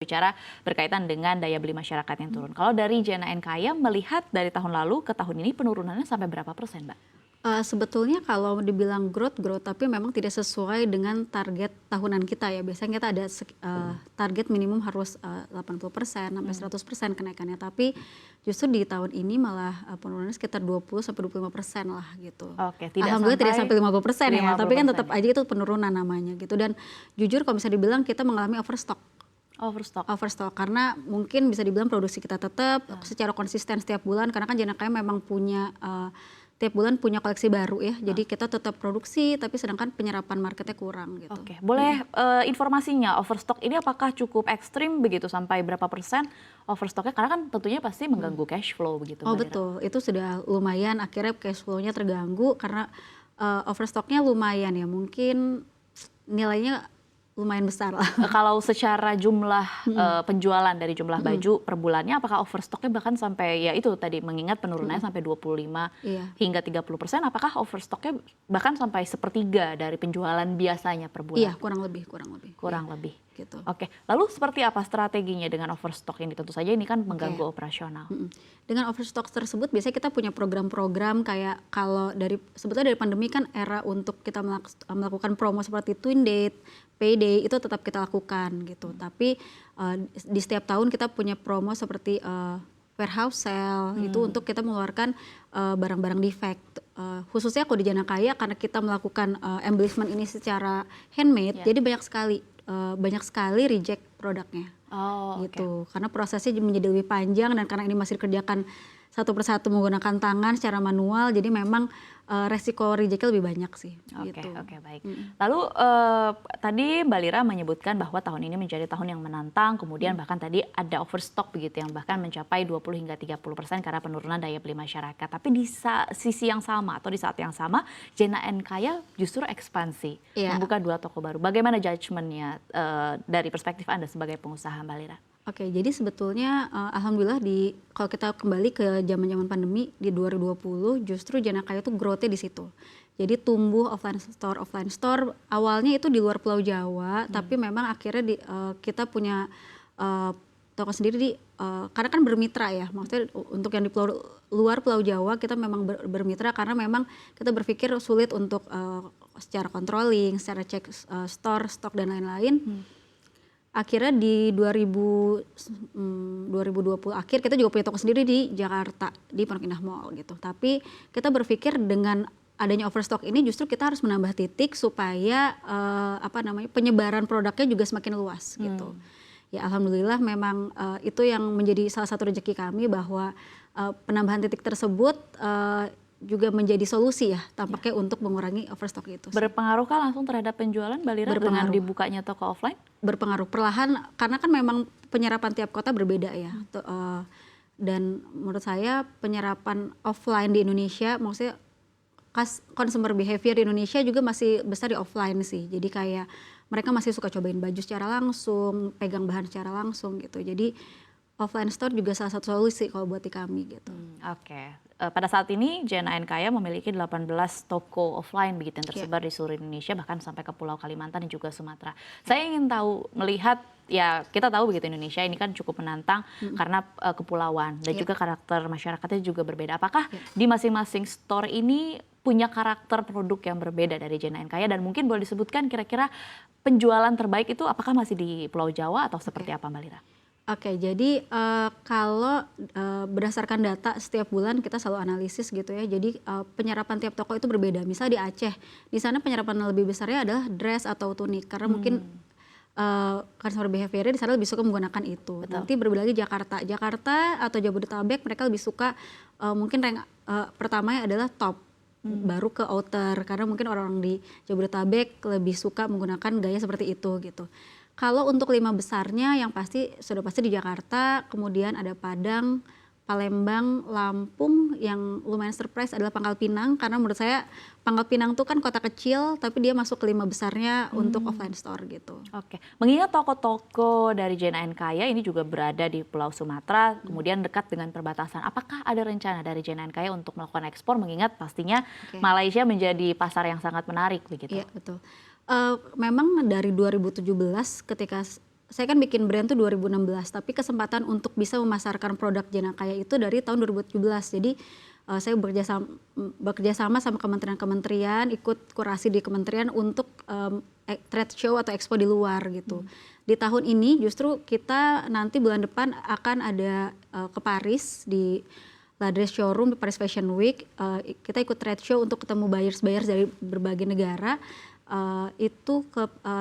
Bicara berkaitan dengan daya beli masyarakat yang turun. Kalau dari Jana Nkaya melihat dari tahun lalu ke tahun ini penurunannya sampai berapa persen, Mbak? Sebetulnya kalau dibilang growth, tapi memang tidak sesuai dengan target tahunan kita ya. Biasanya kita ada target minimum harus 80% sampai 100% kenaikannya. Tapi justru di tahun ini malah penurunannya sekitar 20-25% lah gitu. Oke, tidak Alhamdulillah tidak sampai 50% ya, tapi kan 50%. tetap aja itu penurunan namanya gitu. Dan jujur kalau bisa dibilang kita mengalami overstock karena mungkin bisa dibilang produksi kita tetap secara konsisten setiap bulan, karena kan Jana Nkaya memang punya tiap bulan punya koleksi baru ya, jadi kita tetap produksi tapi sedangkan penyerapan marketnya kurang gitu. Oke, boleh informasinya overstock ini apakah cukup ekstrim begitu, sampai berapa persen overstocknya, karena kan tentunya pasti mengganggu cash flow begitu. Oh betul, itu sudah lumayan, akhirnya cash flow-nya terganggu karena overstocknya lumayan ya, mungkin nilainya lumayan besar lah. Kalau secara jumlah penjualan dari jumlah baju per bulannya, apakah overstocknya bahkan sampai, ya itu tadi mengingat penurunannya sampai 25 hingga 30%, apakah overstocknya bahkan sampai sepertiga dari penjualan biasanya per bulan? Iya, kurang lebih. Kurang lebih. Gitu. Oke, lalu seperti apa strateginya dengan overstock ini? Tentu saja ini kan mengganggu operasional. Dengan overstock tersebut biasanya kita punya program-program kayak sebetulnya dari pandemi kan era untuk kita melakukan promo seperti Twin Date, Payday itu tetap kita lakukan gitu. Tapi di setiap tahun kita punya promo seperti warehouse sale itu untuk kita mengeluarkan barang-barang defect. Khususnya kalau di Jana Nkaya karena kita melakukan embellishment ini secara handmade, jadi banyak sekali reject produknya. Gitu. Karena prosesnya menjadi lebih panjang dan karena ini masih dikerjakan satu persatu menggunakan tangan secara manual, jadi memang resiko rejectnya lebih banyak sih. Oke, baik. Lalu tadi Mbak Lira menyebutkan bahwa tahun ini menjadi tahun yang menantang, kemudian bahkan tadi ada overstock begitu yang bahkan mencapai 20 hingga 30% karena penurunan daya beli masyarakat. Tapi di sisi yang sama atau di saat yang sama, Jana Nkaya justru ekspansi, membuka 2 toko baru. Bagaimana judgement-nya dari perspektif Anda sebagai pengusaha, Mbak Lira? Oke, jadi sebetulnya alhamdulillah kalau kita kembali ke zaman-zaman pandemi di 2020, justru Jana Nkaya tuh growth-nya di situ. Jadi tumbuh offline store. Awalnya itu di luar Pulau Jawa, tapi memang akhirnya kita punya toko sendiri karena kan bermitra ya. Maksudnya untuk yang di luar Pulau Jawa kita memang bermitra karena memang kita berpikir sulit untuk secara controlling, secara cek store, stok dan lain-lain. Akhirnya di 2020 akhir kita juga punya toko sendiri di Jakarta di Pondok Indah Mall gitu. Tapi kita berpikir dengan adanya overstock ini justru kita harus menambah titik supaya penyebaran produknya juga semakin luas gitu. Ya alhamdulillah memang itu yang menjadi salah satu rezeki kami bahwa penambahan titik tersebut juga menjadi solusi ya tampaknya untuk mengurangi overstock itu. Berpengaruhkah langsung terhadap penjualan, Mbak Lira, dengan dibukanya toko offline? Berpengaruh perlahan karena kan memang penyerapan tiap kota berbeda ya. Dan menurut saya penyerapan offline di Indonesia, maksudnya consumer behavior di Indonesia juga masih besar di offline sih. Jadi kayak mereka masih suka cobain baju secara langsung, pegang bahan secara langsung gitu. Jadi offline store juga salah satu solusi kalau buat di kami gitu. Oke. Pada saat ini Jana Nkaya memiliki 18 toko offline begitu yang tersebar di seluruh Indonesia, bahkan sampai ke Pulau Kalimantan dan juga Sumatera. Saya ingin melihat, ya kita tahu begitu Indonesia ini kan cukup menantang karena kepulauan dan juga karakter masyarakatnya juga berbeda. Apakah di masing-masing store ini punya karakter produk yang berbeda dari Jana Nkaya, dan mungkin boleh disebutkan kira-kira penjualan terbaik itu apakah masih di Pulau Jawa atau seperti apa, Mbak Lira? Oke, jadi kalau berdasarkan data setiap bulan kita selalu analisis gitu ya. Jadi penyerapan tiap toko itu berbeda. Misal di Aceh, di sana penyerapan lebih besarnya adalah dress atau tunik karena mungkin consumer behavior-nya di sana lebih suka menggunakan itu. Betul. Nanti berbeda lagi Jakarta atau Jabodetabek, mereka lebih suka mungkin pertamanya adalah top, baru ke outer karena mungkin orang di Jabodetabek lebih suka menggunakan gaya seperti itu gitu. Kalau untuk 5 besarnya yang sudah pasti di Jakarta, kemudian ada Padang, Palembang, Lampung, yang lumayan surprise adalah Pangkal Pinang karena menurut saya Pangkal Pinang tuh kan kota kecil tapi dia masuk ke 5 besarnya untuk offline store gitu. Oke, mengingat toko-toko dari Jana Nkaya ini juga berada di Pulau Sumatera, kemudian dekat dengan perbatasan. Apakah ada rencana dari Jana Nkaya untuk melakukan ekspor, mengingat pastinya Malaysia menjadi pasar yang sangat menarik begitu? Iya betul. Memang dari 2017 ketika saya kan bikin brand tuh 2016, tapi kesempatan untuk bisa memasarkan produk Jana Kaya itu dari tahun 2017. Jadi saya bekerja sama sama kementerian-kementerian, ikut kurasi di kementerian untuk trade show atau expo di luar gitu. Di tahun ini justru kita nanti bulan depan akan ada ke Paris di Ladres Showroom di Paris Fashion Week. Kita ikut trade show untuk ketemu buyers dari berbagai negara. Itu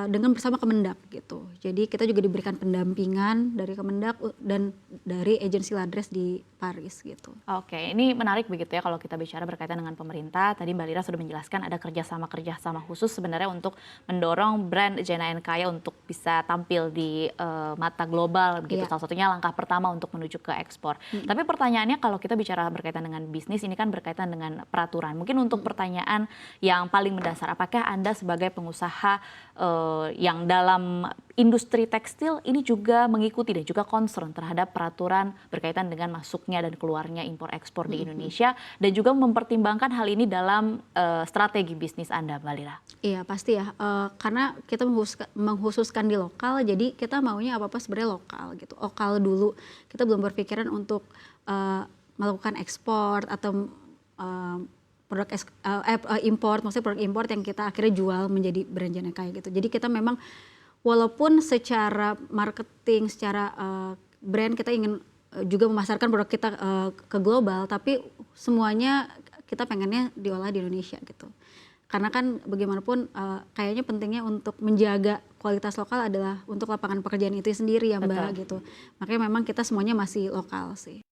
dengan bersama Kemendak gitu. Jadi kita juga diberikan pendampingan dari Kemendak dan dari agensi Ladres di Paris gitu. Oke, ini menarik begitu ya kalau kita bicara berkaitan dengan pemerintah. Tadi Mbak Lira sudah menjelaskan ada kerjasama khusus sebenarnya untuk mendorong brand Jana Kaya untuk bisa tampil di mata global begitu. Salah satunya langkah pertama untuk menuju ke ekspor. Tapi pertanyaannya kalau kita bicara berkaitan dengan bisnis, ini kan berkaitan dengan peraturan. Mungkin untuk pertanyaan yang paling mendasar, apakah Anda sebagai pengusaha yang dalam industri tekstil ini juga mengikuti dan juga concern terhadap peraturan berkaitan dengan masuknya dan keluarnya impor ekspor di Indonesia dan juga mempertimbangkan hal ini dalam strategi bisnis Anda, Mbak Lira? Iya pasti ya, karena kita menghususkan di lokal, jadi kita maunya apa-apa sebenarnya lokal gitu. Lokal dulu, kita belum berpikiran untuk melakukan ekspor atau produk import, maksudnya produk import yang kita akhirnya jual menjadi brand Jana Kaya gitu. Jadi kita memang walaupun secara marketing, secara brand kita ingin juga memasarkan produk kita ke global, tapi semuanya kita pengennya diolah di Indonesia gitu. Karena kan bagaimanapun kayaknya pentingnya untuk menjaga kualitas lokal adalah untuk lapangan pekerjaan itu sendiri ya Mbak. Betul. Gitu. Makanya memang kita semuanya masih lokal sih.